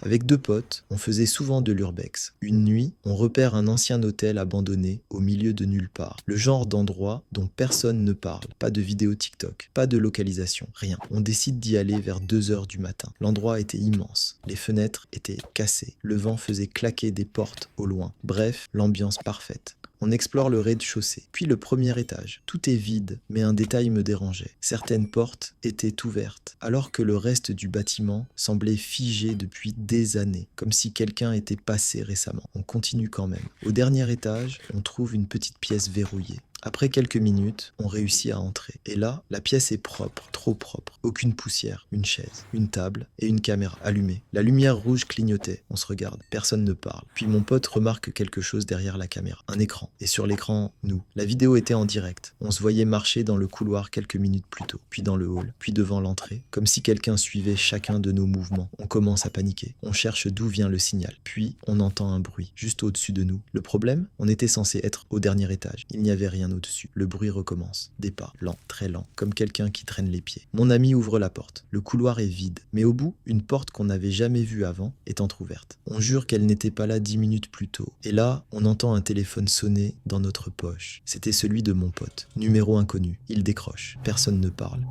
Avec deux potes, on faisait souvent de l'urbex. Une nuit, on repère un ancien hôtel abandonné au milieu de nulle part. Le genre d'endroit dont personne ne parle. Pas de vidéo TikTok, pas de localisation, rien. On décide d'y aller vers 2 heures du matin. L'endroit était immense. Les fenêtres étaient cassées. Le vent faisait claquer des portes au loin. Bref, l'ambiance parfaite. On explore le rez-de-chaussée, puis le premier étage. Tout est vide, mais un détail me dérangeait. Certaines portes étaient ouvertes, alors que le reste du bâtiment semblait figé depuis des années, comme si quelqu'un était passé récemment. On continue quand même. Au dernier étage, on trouve une petite pièce verrouillée. Après quelques minutes, on réussit à entrer. Et là, la pièce est propre, trop propre. Aucune poussière, une chaise, une table et une caméra allumée. La lumière rouge clignotait. On se regarde. Personne ne parle. Puis mon pote remarque quelque chose derrière la caméra. Un écran. Et sur l'écran, nous. La vidéo était en direct. On se voyait marcher dans le couloir quelques minutes plus tôt. Puis dans le hall. Puis devant l'entrée. Comme si quelqu'un suivait chacun de nos mouvements. On commence à paniquer. On cherche d'où vient le signal. Puis on entend un bruit, juste au-dessus de nous. Le problème, on était censé être au dernier étage. Il n'y avait rien au-dessus. Le bruit recommence. Des pas, lents, très lents, comme quelqu'un qui traîne les pieds. Mon ami ouvre la porte. Le couloir est vide. Mais au bout, une porte qu'on n'avait jamais vue avant est entr'ouverte. On jure qu'elle n'était pas là 10 minutes plus tôt. Et là, on entend un téléphone sonner dans notre poche. C'était celui de mon pote. Numéro inconnu. Il décroche. Personne ne parle.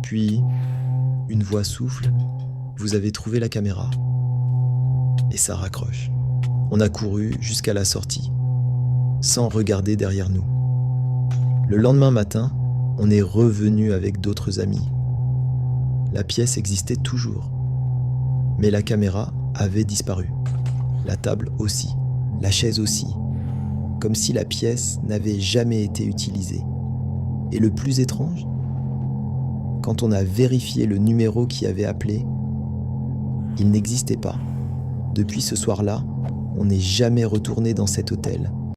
Puis, une voix souffle. Vous avez trouvé la caméra. Et ça raccroche. On a couru jusqu'à la sortie, sans regarder derrière nous. Le lendemain matin, on est revenu avec d'autres amis. La pièce existait toujours, mais la caméra avait disparu. La table aussi, la chaise aussi, comme si la pièce n'avait jamais été utilisée. Et le plus étrange, quand on a vérifié le numéro qui avait appelé, il n'existait pas. Depuis ce soir-là, on n'est jamais retourné dans cet hôtel.